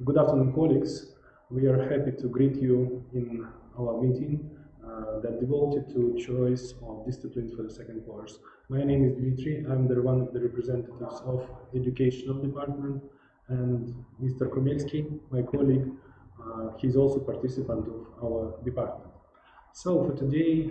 Good afternoon, colleagues. We are happy to greet you in our meeting that devoted to choice of disciplines for the second course. My name is Dmitry. I'm one of the representatives of Educational Department, and Mr. Komelsky, my colleague, he's also participant of our department. So for today,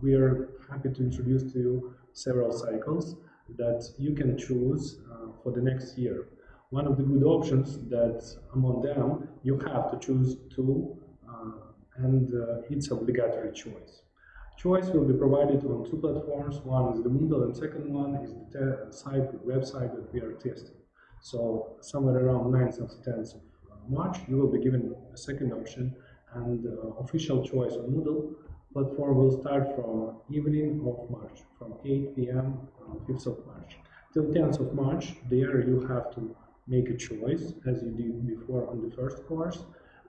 we are happy to introduce to you several cycles that you can choose for the next year. One of the good options that among them you have to choose two, and it's obligatory choice. Choice will be provided on two platforms. One is the Moodle, and second one is the website that we are testing. So somewhere around 9th or 10th of March, you will be given a second option, and official choice on Moodle platform will start from evening of March, from 8 p.m. on 5th of March. Till 10th of March, there you have to make a choice, as you did before on the first course,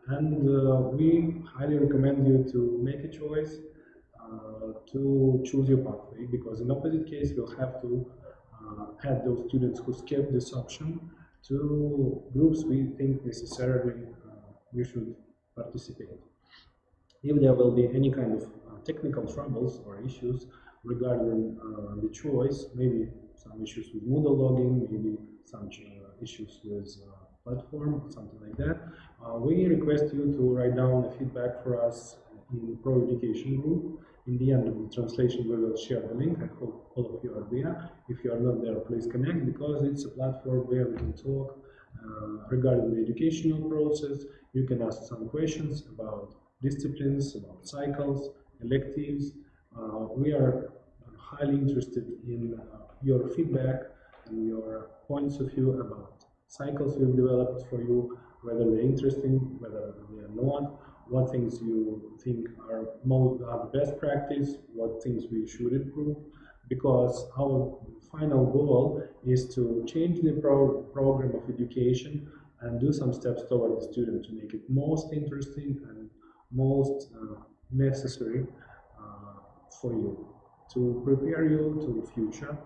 and we highly recommend you to make a choice to choose your pathway, because in opposite case we'll have to add those students who skipped this option to groups we think necessarily you should participate. If there will be any kind of technical troubles or issues regarding the choice, maybe some issues with Moodle login, maybe some issues with platform, or something like that, we request you to write down a feedback for us in Pro Education group. In the end of the translation, we will share the link. I hope all of you are there. If you are not there, please connect, because it's a platform where we can talk regarding the educational process. You can ask some questions about disciplines, about cycles, electives. We are highly interested in your feedback and your points of view about cycles we've developed for you, whether they're interesting, whether they are not, what things you think are the best practice, what things we should improve, because our final goal is to change the program of education and do some steps toward the student to make it most interesting and most necessary for you, to prepare you to the future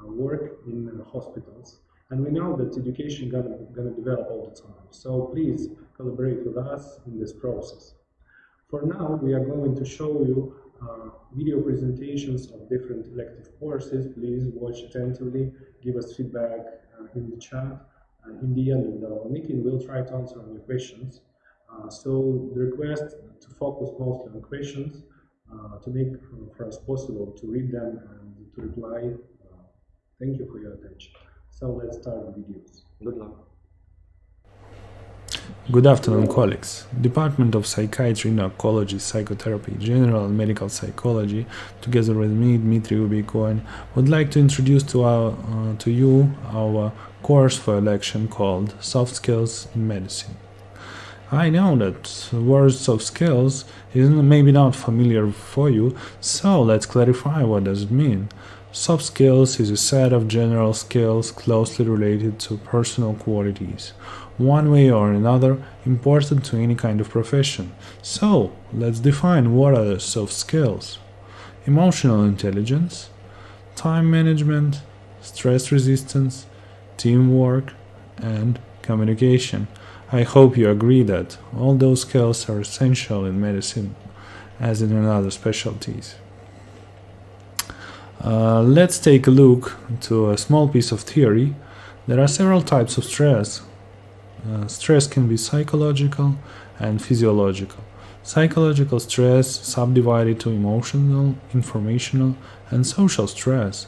work in hospitals. And we know that education gonna develop all the time. So please collaborate with us in this process. For now, we are going to show you video presentations of different elective courses. Please watch attentively, give us feedback in the chat. In the end of our meeting, we'll try to answer all your questions. So the request to focus mostly on questions, to make for us possible to read them and to reply. Thank you for your attention. So let's start the videos. Good luck. Good afternoon, colleagues. Department of Psychiatry, Narcology, Psychotherapy, General and Medical Psychology, together with me, Dmitry Ubikoin, would like to introduce to you our course for election called Soft Skills in Medicine. I know that the word soft skills is maybe not familiar for you, so let's clarify what does it mean. Soft skills is a set of general skills closely related to personal qualities, one way or another important to any kind of profession. So, let's define what are the soft skills. Emotional intelligence, time management, stress resistance, teamwork, and communication. I hope you agree that all those skills are essential in medicine, as in other specialties. Let's take a look to a small piece of theory. There are several types of stress. Stress can be psychological and physiological. Psychological stress subdivided to emotional, informational, and social stress.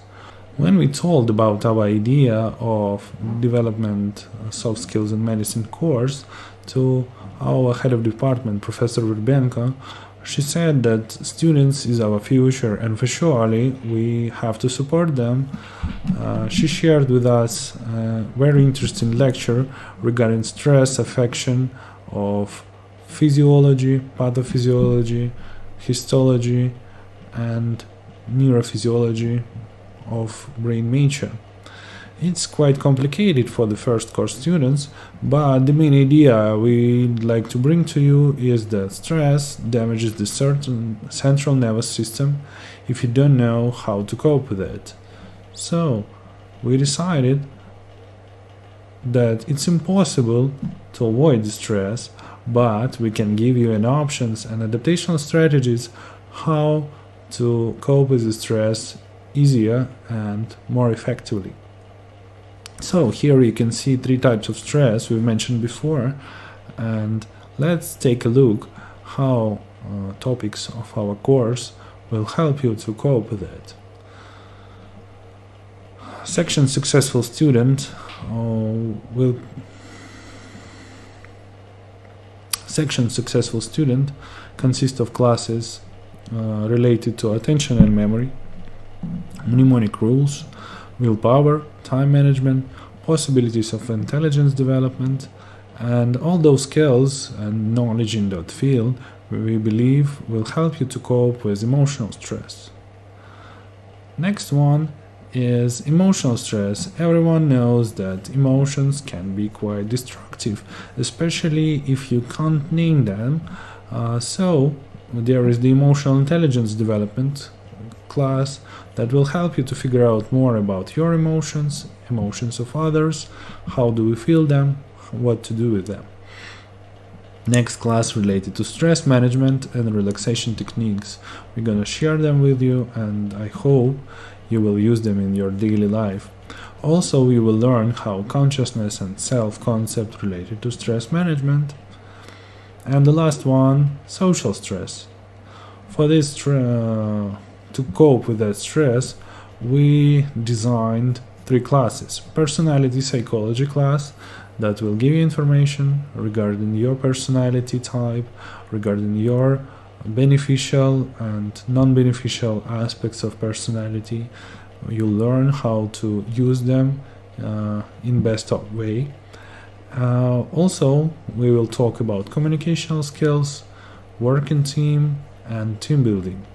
When we told about our idea of development soft skills in medicine course to our head of department, Professor Rubenko, she said that students is our future and for surely we have to support them. She shared with us a very interesting lecture regarding stress affection of physiology, pathophysiology, histology, and neurophysiology of brain nature. It's quite complicated for the first course students, but the main idea we'd like to bring to you is that stress damages the certain central nervous system if you don't know how to cope with it. So, we decided that it's impossible to avoid stress, but we can give you an options and adaptational strategies how to cope with the stress easier and more effectively. So here you can see three types of stress we mentioned before, and let's take a look how topics of our course will help you to cope with it. Section successful student consists of classes related to attention and memory, mnemonic rules, willpower, time management, possibilities of intelligence development, and all those skills and knowledge in that field we believe will help you to cope with emotional stress. Next one is emotional stress. Everyone knows that emotions can be quite destructive, especially if you can't name them. So there is the emotional intelligence development class that will help you to figure out more about your emotions, emotions of others, how do we feel them, what to do with them. Next class related to stress management and relaxation techniques. We're gonna share them with you, and I hope you will use them in your daily life. Also, we will learn how consciousness and self-concept related to stress management. And the last one, social stress. For this to cope with that stress, we designed three classes. Personality psychology class that will give you information regarding your personality type, regarding your beneficial and non-beneficial aspects of personality. You'll learn how to use them in best way. Also, we will talk about communicational skills, working team, and team building.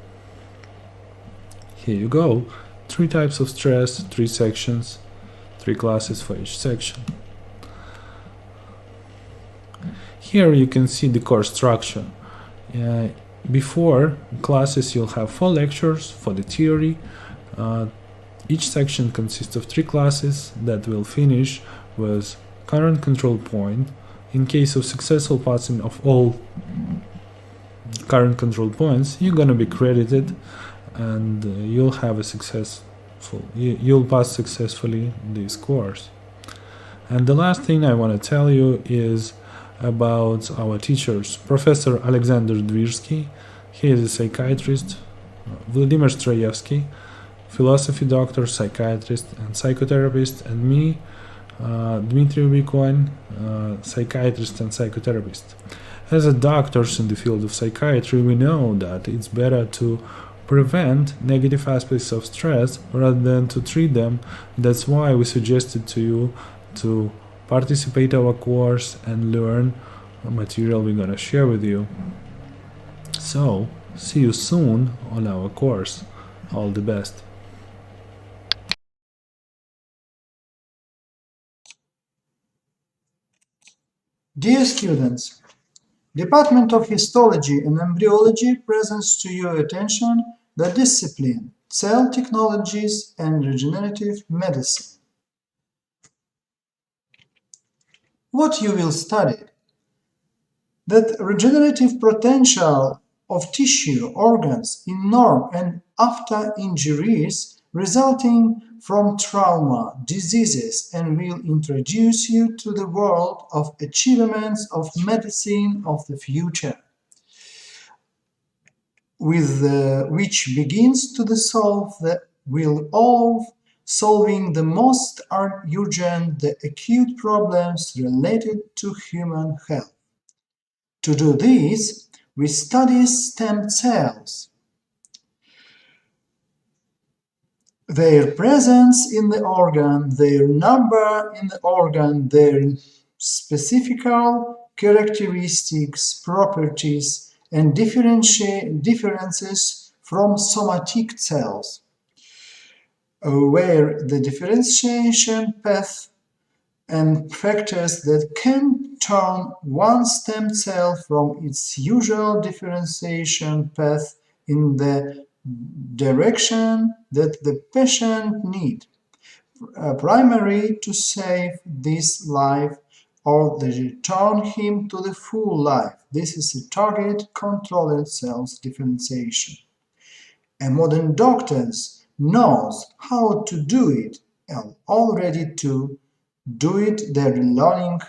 Here you go. 3 types of stress, 3 sections, 3 classes for each section. Here you can see the course structure. Before classes you'll have 4 lectures for the theory. Each section consists of 3 classes that will finish with current control point. In case of successful passing of all current control points, you're gonna be credited and you'll pass successfully this course. And the last thing I want to tell you is about our teachers. Professor Alexander Dvirsky, he is a psychiatrist. Vladimir Strayevsky, philosophy doctor, psychiatrist and psychotherapist, and me, Dmitry Ubikoin, psychiatrist and psychotherapist. As a doctors in the field of psychiatry, we know that it's better to prevent negative aspects of stress rather than to treat them. That's why we suggested to you to participate our course and learn material we're gonna share with you. So, see you soon on our course. All the best. Dear students, Department of Histology and Embryology presents to your attention the discipline Cell Technologies and Regenerative Medicine. What you will study? That regenerative potential of tissue, organs in norm and after injuries resulting from trauma, diseases, and will introduce you to the world of achievements of medicine of the future, with which begins to solve the will of solving the most urgent, the acute problems related to human health. To do this, we study stem cells, their presence in the organ, their number in the organ, their specific characteristics, properties, and differences from somatic cells, where the differentiation path and factors that can turn one stem cell from its usual differentiation path in the direction that the patient needs. primary to save this life or they return him to the full life. This is a target controlled cells differentiation. A modern doctor knows how to do it and already to do it, they're learning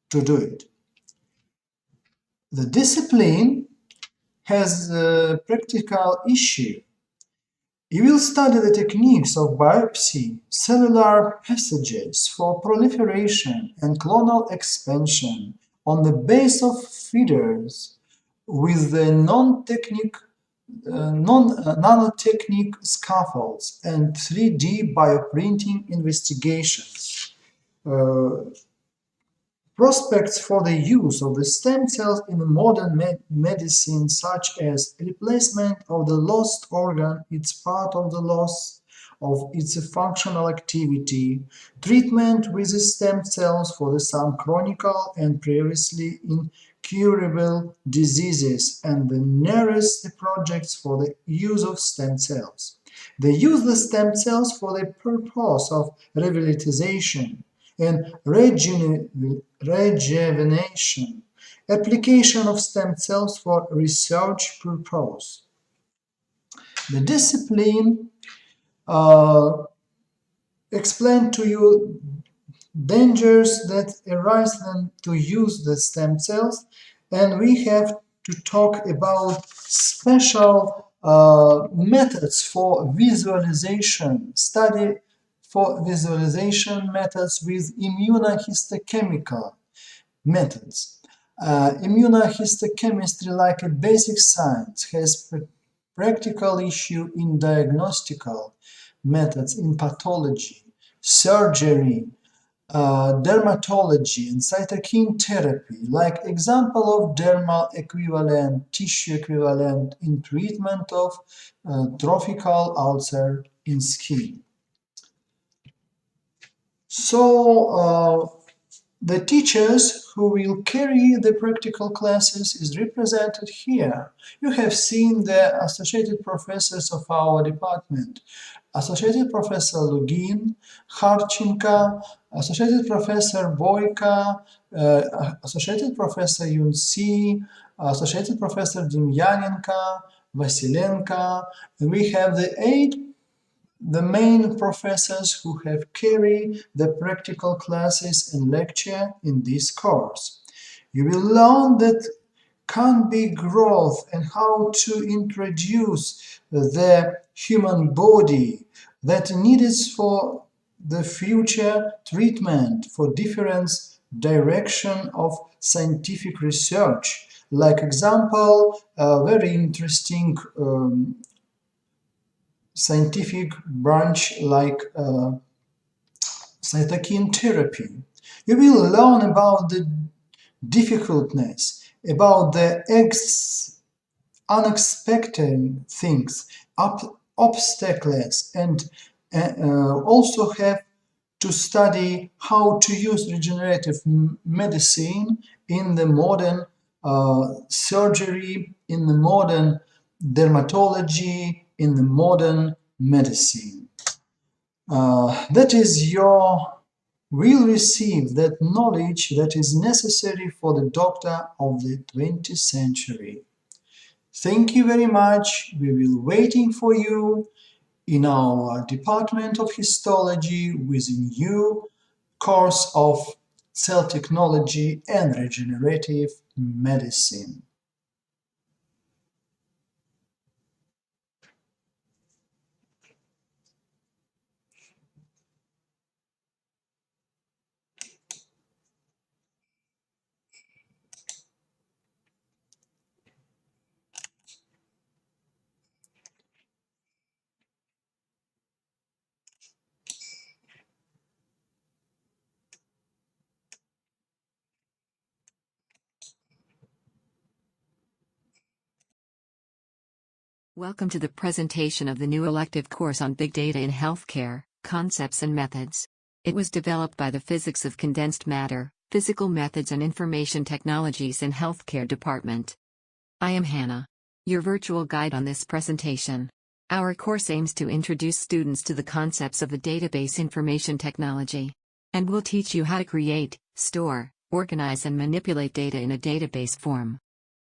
to do it. The discipline has a practical issue. You will study the techniques of biopsy, cellular passages for proliferation and clonal expansion on the base of feeders with the nanotechnique scaffolds and 3D bioprinting investigations. Prospects for the use of the stem cells in modern medicine, such as replacement of the lost organ, its part of the loss of its functional activity, treatment with the stem cells for some chronic and previously incurable diseases, and the nearest projects for the use of stem cells. They use the stem cells for the purpose of revitalization and rejuvenation, application of stem cells for research purpose. The discipline explained to you dangers that arise when to use the stem cells, and we have to talk about special methods for visualization, study for visualization methods with immunohistochemical methods. Immunohistochemistry, like a basic science, has practical issue in diagnostical methods in pathology, surgery, dermatology, and cytokine therapy, like example of dermal equivalent, tissue equivalent in treatment of trophical ulcer in skin. So the teachers who will carry the practical classes is represented here. You have seen the associated professors of our department. Associated Professor Lugin, Harchenko, Associated Professor Boyka, Associated Professor Yunsi, Associated Professor Demyanenko, Vasilenko, and we have the main professors who have carried the practical classes and lecture in this course. You will learn that can be growth and how to introduce the human body that needed for the future treatment for different direction of scientific research. Like example, a very interesting scientific branch like cytokine therapy. You will learn about the difficultness, about the unexpected things, obstacles, and also have to study how to use regenerative medicine in the modern surgery, in the modern dermatology, in the modern medicine. That is your will receive that knowledge that is necessary for the doctor of the 20th century. Thank you very much. We will waiting for you in our Department of Histology with a new course of cell technology and regenerative medicine. Welcome to the presentation of the new elective course on Big Data in Healthcare, Concepts and Methods. It was developed by the Physics of Condensed Matter, Physical Methods and Information Technologies in Healthcare Department. I am Hannah, your virtual guide on this presentation. Our course aims to introduce students to the concepts of the database information technology. And we'll teach you how to create, store, organize and manipulate data in a database form.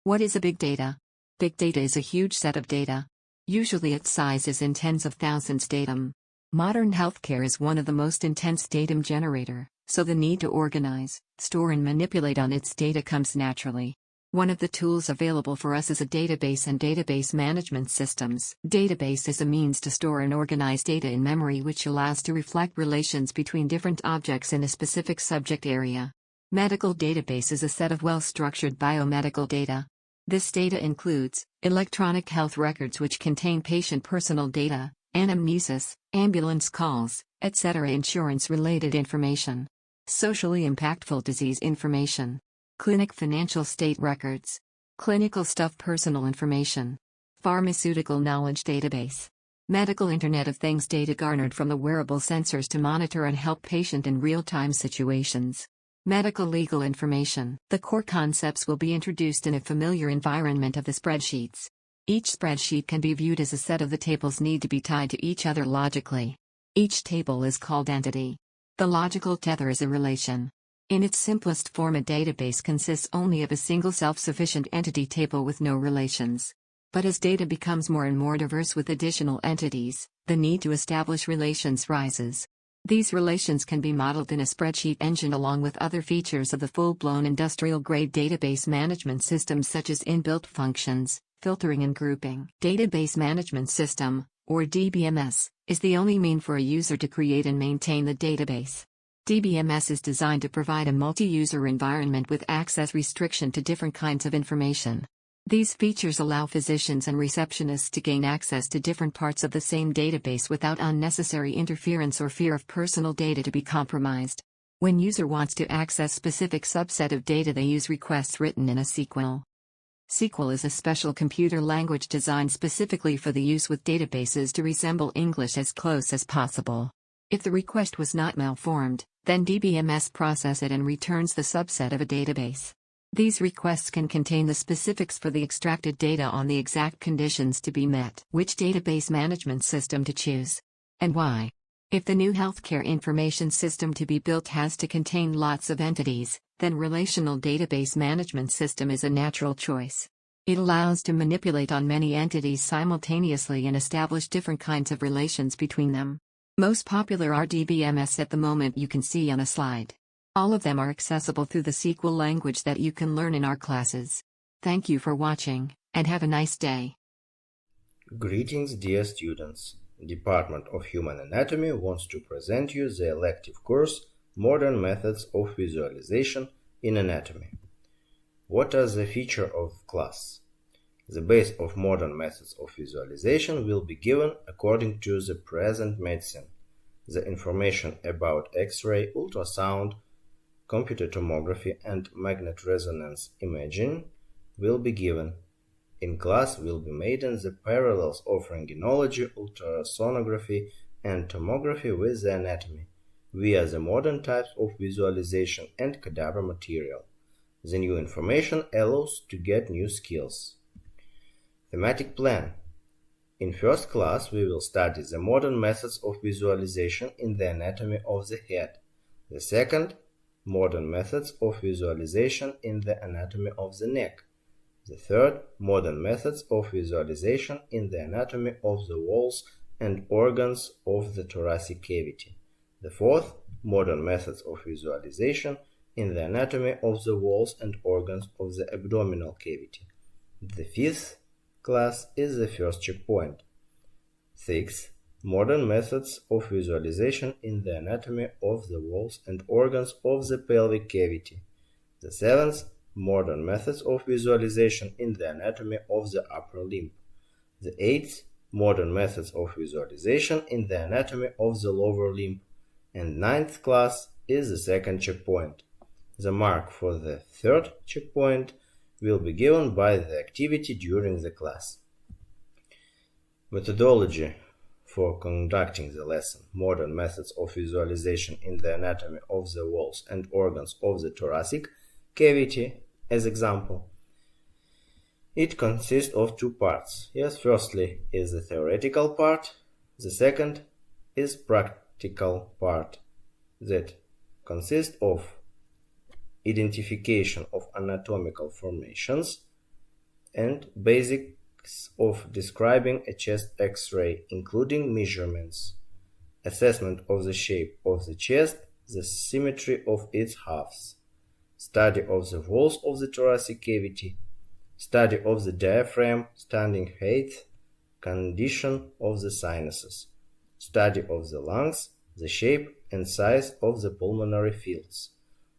What is a big data? Big data is a huge set of data. Usually its size is in tens of thousands datum. Modern healthcare is one of the most intense datum generator, so the need to organize, store and manipulate on its data comes naturally. One of the tools available for us is a database and database management systems. Database is a means to store and organize data in memory which allows to reflect relations between different objects in a specific subject area. Medical database is a set of well-structured biomedical data. This data includes electronic health records which contain patient personal data, anamnesis, ambulance calls, etc. insurance-related information. Socially impactful disease information. Clinic financial state records. Clinical stuff personal information. Pharmaceutical knowledge database. Medical Internet of Things data garnered from the wearable sensors to monitor and help patient in real-time situations. Medical legal information. The core concepts will be introduced in a familiar environment of the spreadsheets. Each spreadsheet can be viewed as a set of the tables need to be tied to each other logically. Each table is called entity. The logical tether is a relation. In its simplest form, a database consists only of a single self-sufficient entity table with no relations. But as data becomes more and more diverse with additional entities, the need to establish relations rises. These relations can be modeled in a spreadsheet engine along with other features of the full-blown industrial-grade database management systems such as inbuilt functions, filtering and grouping. Database Management System, or DBMS, is the only mean for a user to create and maintain the database. DBMS is designed to provide a multi-user environment with access restriction to different kinds of information. These features allow physicians and receptionists to gain access to different parts of the same database without unnecessary interference or fear of personal data to be compromised. When user wants to access specific subset of data, they use requests written in a SQL. SQL is a special computer language designed specifically for the use with databases to resemble English as close as possible. If the request was not malformed, then DBMS processes it and returns the subset of a database. These requests can contain the specifics for the extracted data on the exact conditions to be met, which database management system to choose, and why. If the new healthcare information system to be built has to contain lots of entities, then relational database management system is a natural choice. It allows to manipulate on many entities simultaneously and establish different kinds of relations between them. Most popular are DBMS at the moment you can see on a slide. All of them are accessible through the SQL language that you can learn in our classes. Thank you for watching, and have a nice day. Greetings, dear students. Department of Human Anatomy wants to present you the elective course Modern Methods of Visualization in Anatomy. What are the features of class? The base of modern methods of visualization will be given according to the present medicine. The information about X-ray, ultrasound, computer tomography and magnet resonance imaging will be given. In class will be made in the parallels of rentgenology, ultrasonography and tomography with the anatomy, via the modern types of visualization and cadaver material. The new information allows to get new skills. Thematic plan. In first class we will study the modern methods of visualization in the anatomy of the head. The second, modern methods of visualization in the anatomy of the neck. The third, modern methods of visualization in the anatomy of the walls and organs of the thoracic cavity. The fourth, modern methods of visualization in the anatomy of the walls and organs of the abdominal cavity. The fifth class is the first checkpoint. Sixth, modern methods of visualization in the anatomy of the walls and organs of the pelvic cavity. The seventh, modern methods of visualization in the anatomy of the upper limb. The eighth, modern methods of visualization in the anatomy of the lower limb. And ninth class is the second checkpoint. The mark for the third checkpoint will be given by the activity during the class. Methodology for conducting the lesson: modern methods of visualization in the anatomy of the walls and organs of the thoracic cavity as example. It consists of two parts. Yes, firstly is the theoretical part, the second is practical part that consists of identification of anatomical formations and basics of describing a chest X-ray, including measurements, assessment of the shape of the chest, the symmetry of its halves, study of the walls of the thoracic cavity, study of the diaphragm, standing height, condition of the sinuses, study of the lungs, the shape and size of the pulmonary fields,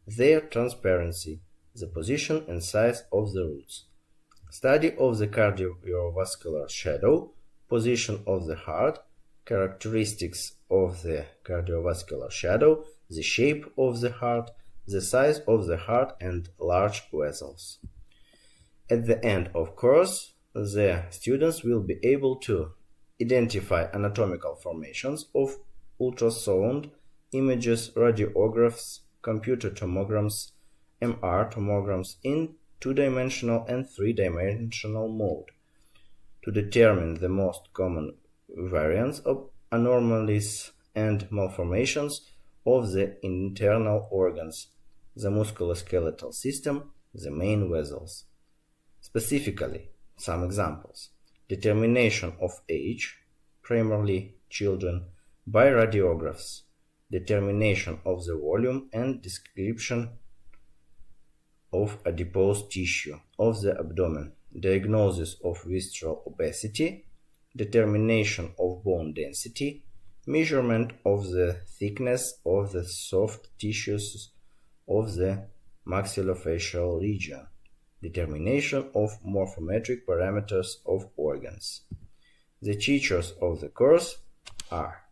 their transparency, the position and size of the roots, study of the cardiovascular shadow, position of the heart, characteristics of the cardiovascular shadow, the shape of the heart, the size of the heart and large vessels. At the end of course, the students will be able to identify anatomical formations of ultrasound images, radiographs, computer tomograms, MR tomograms in two-dimensional and three-dimensional mode, to determine the most common variants of anomalies and malformations of the internal organs, the musculoskeletal system, the main vessels. Specifically, some examples: determination of age, primarily children, by radiographs, determination of the volume and description of adipose tissue of the abdomen, diagnosis of visceral obesity, determination of bone density, measurement of the thickness of the soft tissues of the maxillofacial region, determination of morphometric parameters of organs. The teachers of the course are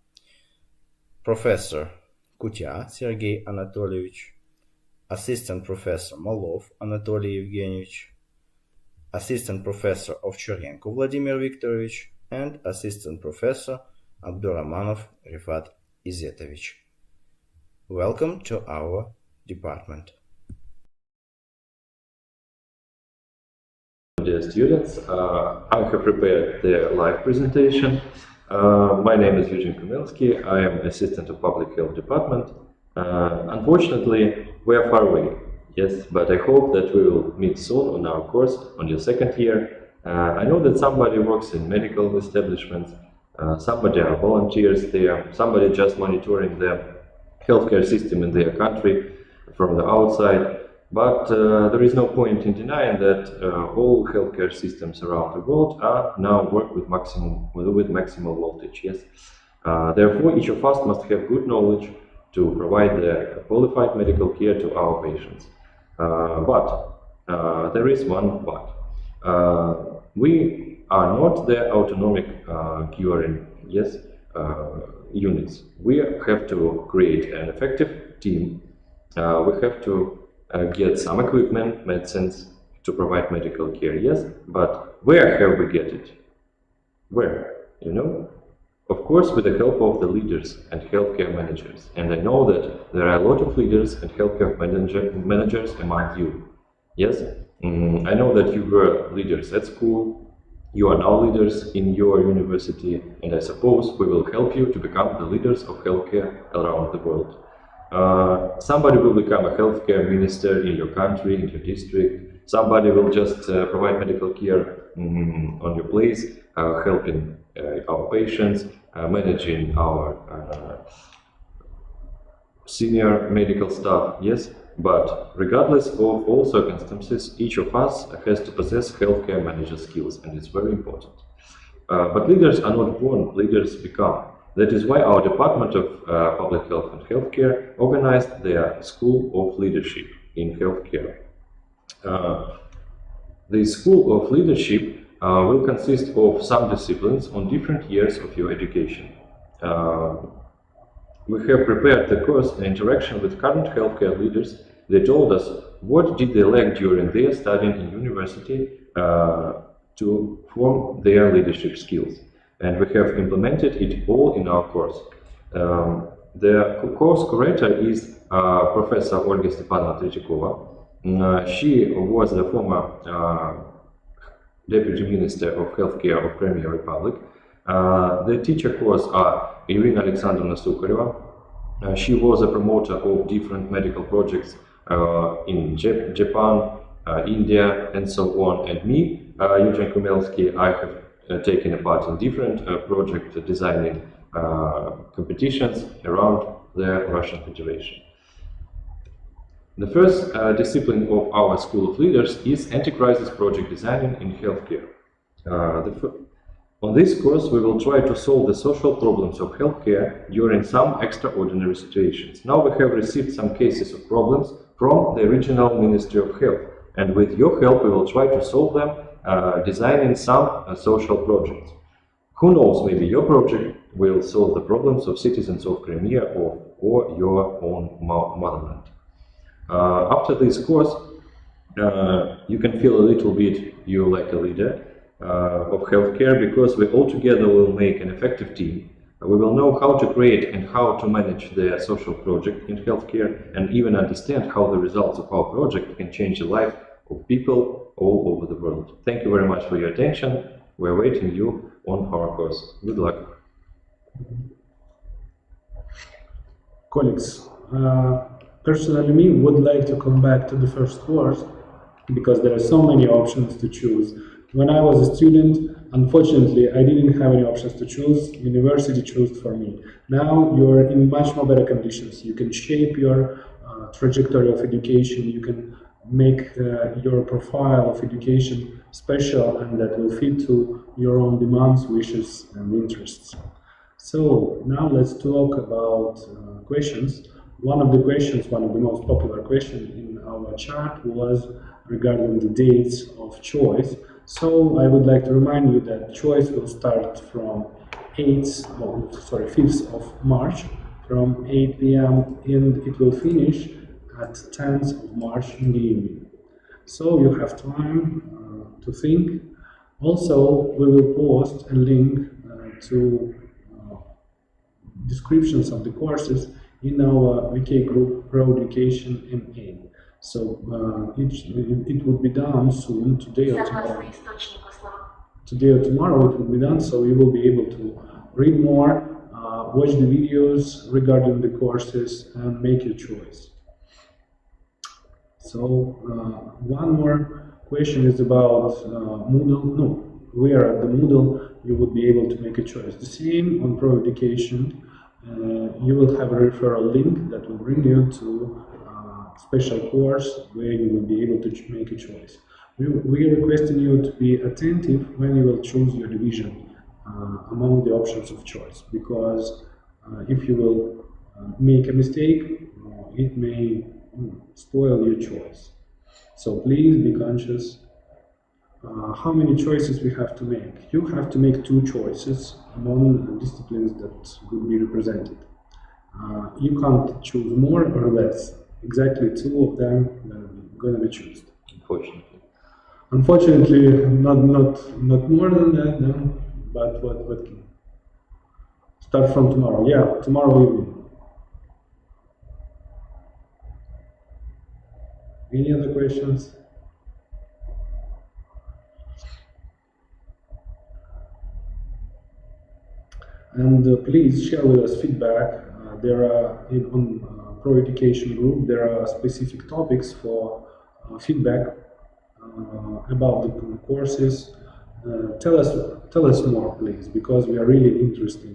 Professor Kutya Sergei Anatolievich, Assistant Professor Malov Anatoly Evgenievich, Assistant Professor Ovcharenko Vladimir Viktorovich, and Assistant Professor Abduramanov Rifat Izetovich. Welcome to our department. Dear students, I have prepared the live presentation. My name is Eugene Kumelsky. I am Assistant of Public Health Department. Unfortunately, we are far away, yes, but I hope that we will meet soon on our course on your second year. I know that somebody works in medical establishments, somebody are volunteers there, somebody just monitoring the healthcare system in their country from the outside. But there is no point in denying that all healthcare systems around the world are now work with maximal voltage. Yes, therefore, each of us must have good knowledge to provide the qualified medical care to our patients. But there is one but. We are not the autonomic curing units. We have to create an effective team. We have to get some equipment, medicines to provide medical care, yes, but where have we get it? Where? You know? Of course, with the help of the leaders and healthcare managers. And I know that there are a lot of leaders and healthcare managers among you. Yes? I know that you were leaders at school, you are now leaders in your university, and I suppose we will help you to become the leaders of healthcare around the world. Somebody will become a healthcare minister in your country, in your district. Somebody will just provide medical care on your place, helping our patients, managing our senior medical staff, yes. But regardless of all circumstances, each of us has to possess healthcare manager skills, and it's very important. But leaders are not born, leaders become. That is why our Department of Public Health and Healthcare organized their School of Leadership in Healthcare. The School of Leadership will consist of some disciplines on different years of your education. We have prepared the course in interaction with current healthcare leaders. They told us what did they lack during their studying in university to form their leadership skills. And we have implemented it all in our course. The course curator is Professor Olga Stepanovna Tretьякова. She was the former Deputy Minister of Healthcare of Crimea Republic. The teacher course are Irina Alexandrovna Sukhareva. She was a promoter of different medical projects in Japan, India, and so on. And me, Eugene Kumelsky, I have taken a part in different project designing competitions around the Russian Federation. The first discipline of our School of Leaders is anti-crisis project designing in healthcare. On this course, we will try to solve the social problems of healthcare during some extraordinary situations. Now we have received some cases of problems from the regional Ministry of Health, and with your help we will try to solve them, designing some social projects. Who knows, maybe your project will solve the problems of citizens of Crimea or your own motherland. After this course, you can feel a little bit you're like a leader of healthcare, because we all together will make an effective team. We will know how to create and how to manage the social project in healthcare, and even understand how the results of our project can change the life of people all over the world. Thank you very much for your attention. We're waiting you on our course. Good luck. Colleagues, personally me would like to come back to the first course because there are so many options to choose. When I was a student, unfortunately, I didn't have any options to choose. University chose for me. Now you're in much more better conditions. You can shape your trajectory of education. You can make your profile of education special, and that will fit to your own demands, wishes, and interests. So now let's talk about questions. One of the most popular questions in our chat was regarding the dates of choice. So I would like to remind you that choice will start from 5th of March from 8 p.m. and it will finish at 10th of March in the evening. So you have time to think. Also, we will post a link to descriptions of the courses in our VK group Pro Education MA. So it will be done soon, today or tomorrow. Today or tomorrow it will be done, so you will be able to read more, watch the videos regarding the courses, and make your choice. So one more question is about Moodle. No, where at the Moodle you would be able to make a choice. The same on Pro Education. You will have a referral link that will bring you to special course where you will be able to make a choice. We are requesting you to be attentive when you will choose your division among the options of choice, because if you will make a mistake, it may spoil your choice. So please be conscious. How many choices we have to make? You have to make 2 choices among the disciplines that will be represented. You can't choose more or less. Exactly 2 of them are going to be chosen. Unfortunately, not more than that, no. But what can? Start from tomorrow. Yeah, tomorrow evening. Any other questions? And please share with us feedback. There are on Pro Education group, there are specific topics for feedback about the courses. Tell us more, please, because we are really interested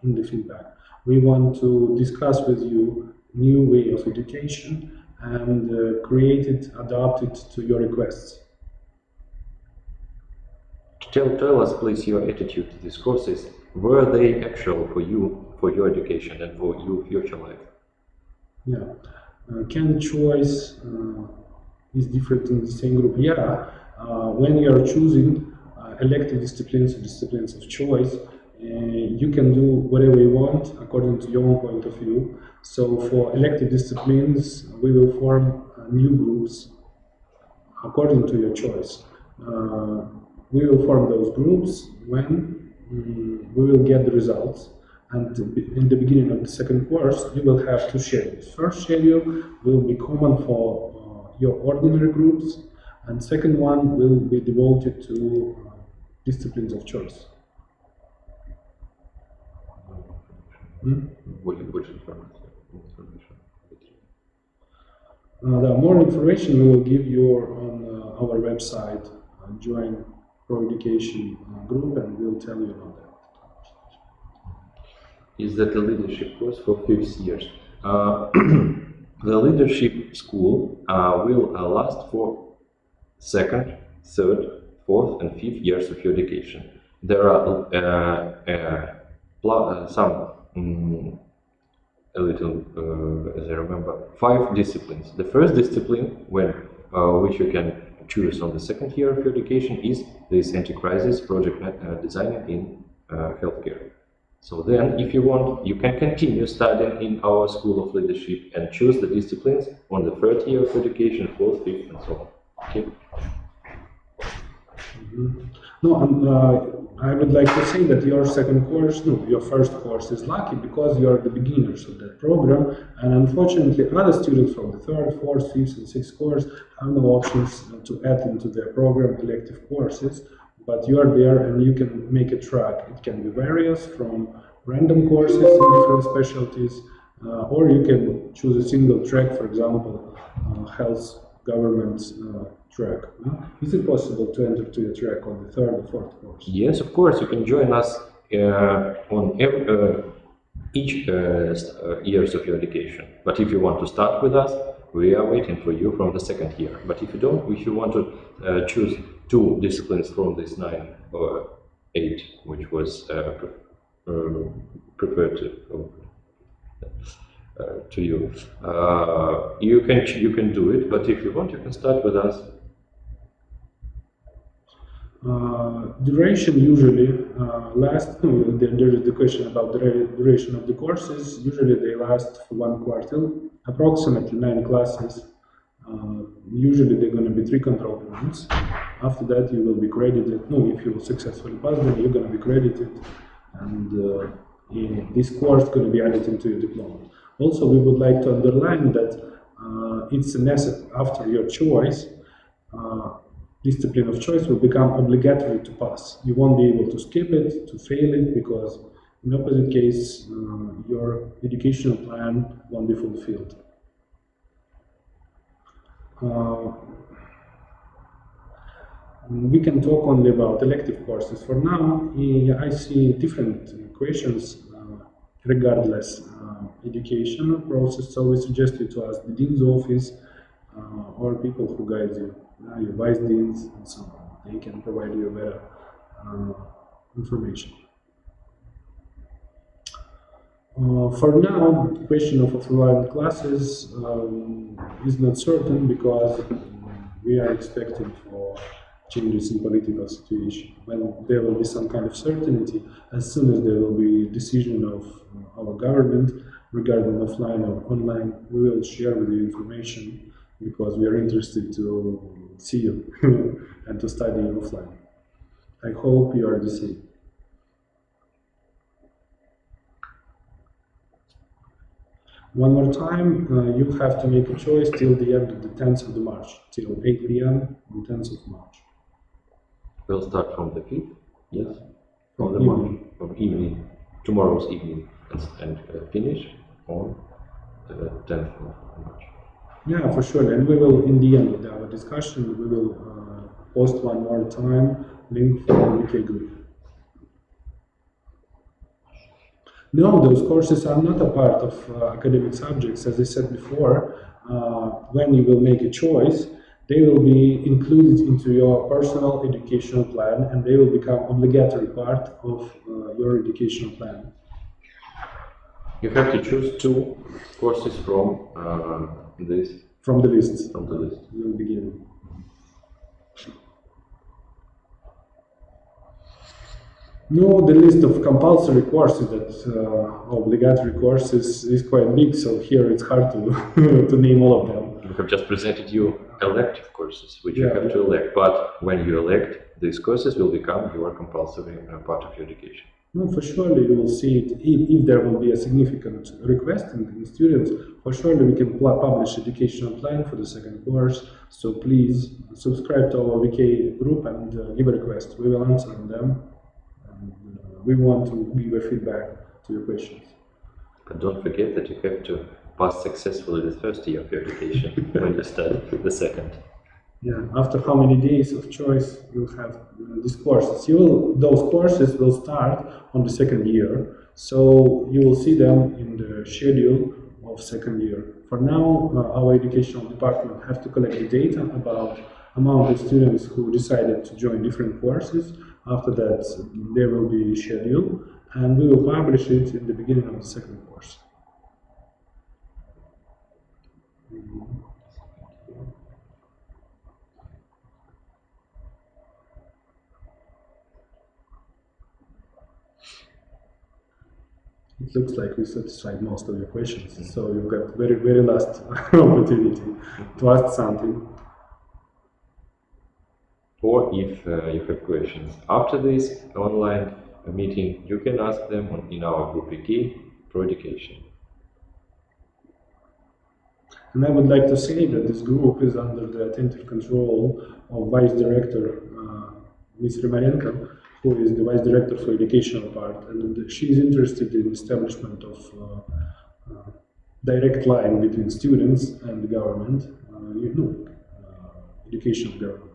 in the feedback. We want to discuss with you new way of education and create it, adapt it to your requests. Tell us, please, your attitude to these courses. Were they actual for you, for your education, and for your future life? Yeah. Can choice is different in the same group? Yeah. When you are choosing elective disciplines or disciplines of choice, you can do whatever you want according to your own point of view. So for elective disciplines, we will form new groups according to your choice. We will form those groups when we will get the results. And in the beginning of the second course, you will have 2 schedules. First schedule will be common for your ordinary groups, And second one will be devoted to disciplines of choice. More information we will give you on our website. Join Pro Education group, and we'll tell you about that. Is that a leadership course for 5th years? The leadership school will last for 2nd, 3rd, 4th, and 5th years of your education. There are as I remember, 5 disciplines. The first discipline, which you can choose on the 2nd year of your education, is this anti-crisis project designing in healthcare. So then, if you want, you can continue studying in our School of Leadership and choose the disciplines on the 3rd year of education, 4th, 5th, and so on. Okay? No, I would like to say that your first course is lucky because you are the beginners of that program, and unfortunately other students from the 3rd, 4th, 5th, and 6th course have no options to add into their program elective courses, but you are there and you can make a track. It can be various from random courses in different specialties, or you can choose a single track, for example, health government track. Is it possible to enter to a track on the 3rd or 4th course? Yes, of course. You can join us on each years of your education. But if you want to start with us, we are waiting for you from the 2nd year. But if you don't, if you want to choose 2 disciplines from this 9 or 8, which was preferred to you, you can do it. But if you want, you can start with us. Duration usually lasts. There is the question about the duration of the courses. Usually they last for 1 quarter, approximately 9 classes. Usually they're going to be 3 control points. After that, you will be credited. If you will successfully pass them, you're going to be credited, and this course is going to be added into your diploma. Also, we would like to underline that it's a necessary after your choice. Discipline of choice will become obligatory to pass. You won't be able to skip it, to fail it, because in opposite case, your educational plan won't be fulfilled. We can talk only about elective courses. For now, I see different questions regardless educational process, so we suggest you to ask the dean's office or people who guide you. Your vice deans and so on. They can provide you better information. For now, the question of offline classes is not certain because we are expecting for changes in political situation. When there will be some kind of certainty, as soon as there will be decision of our government regarding offline or online, we will share with you information because we are interested to see you and to study offline. I hope you are the same. One more time, you have to make a choice till the end of the 10th of March, till 8 p.m. on 10th of March. We'll start from the 5th, yes? From the morning, from evening, tomorrow's evening, and finish on the 10th of March. Yeah, for sure. And we will, in the end of our discussion, we will post one more time link for the weekly group. No, those courses are not a part of academic subjects. As I said before, when you will make a choice, they will be included into your personal educational plan and they will become obligatory part of your educational plan. You have to choose 2 courses from this. From the list. From the list. We'll begin. No, the list of compulsory courses, that obligatory courses, is quite big, so here it's hard to to name all of them. We have just presented you elective courses, which you have to elect, but when you elect, these courses will become your compulsory part of your education. No, for surely you will see it if there will be a significant request in students. For surely we can publish educational plan for the second course. So please subscribe to our VK group and give a request. We will answer on them. And, we want to give a feedback to your questions. But don't forget that you have to pass successfully the first year of your education when you start the second. Yeah, after how many days of choice you have these courses? Those courses will start on the second year, so you will see them in the schedule of second year. For now, our educational department have to collect the data about among the students who decided to join different courses. After that, there will be a schedule, and we will publish it in the beginning of the second course. It looks like we satisfied most of your questions, so you've got very last opportunity to ask something. Or if you have questions after this online meeting, you can ask them in our group VK Pro Education. And I would like to say that this group is under the attentive control of Vice Director Ms. Rimarenko, who is the Vice Director for educational part, and she is interested in establishment of direct line between students and the government, educational government.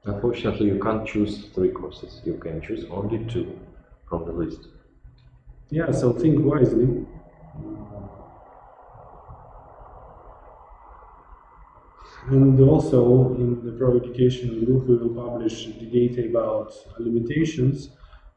Unfortunately, you can't choose 3 courses. You can choose only 2 from the list. Yeah, so think wisely. And also in the Pro Education group we will publish the data about limitations,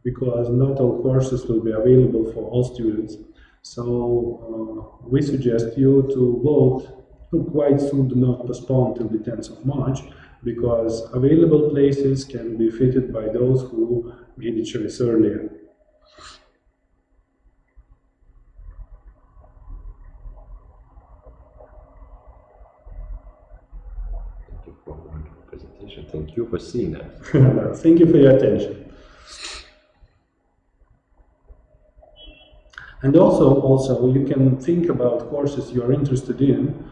because not all courses will be available for all students. So we suggest you to vote quite soon, do not postpone till the 10th of March, because available places can be fitted by those who made the choice earlier. Thank you for the presentation. Thank you for seeing us. Thank you for your attention. And also you can think about courses you are interested in.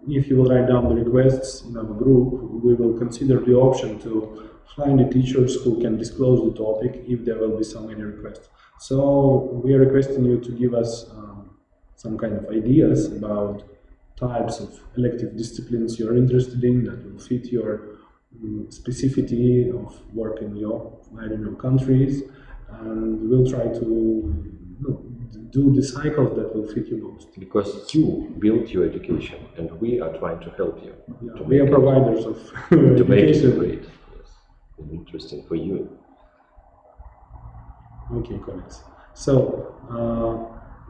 If you will write down the requests in our group, we will consider the option to find the teachers who can disclose the topic if there will be so many requests. So we are requesting you to give us some kind of ideas about types of elective disciplines you're interested in that will fit your specificity of work in your, countries, and we'll try to do the cycles that will fit you most. Because you built your education and we are trying to help you. Yeah, we are providers of to make it education. great. Yes. And interesting for you. Okay, colleagues. So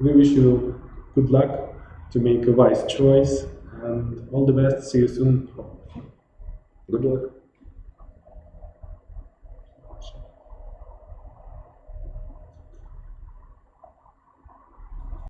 we wish you good luck to make a wise choice, and all the best. See you soon. Good luck.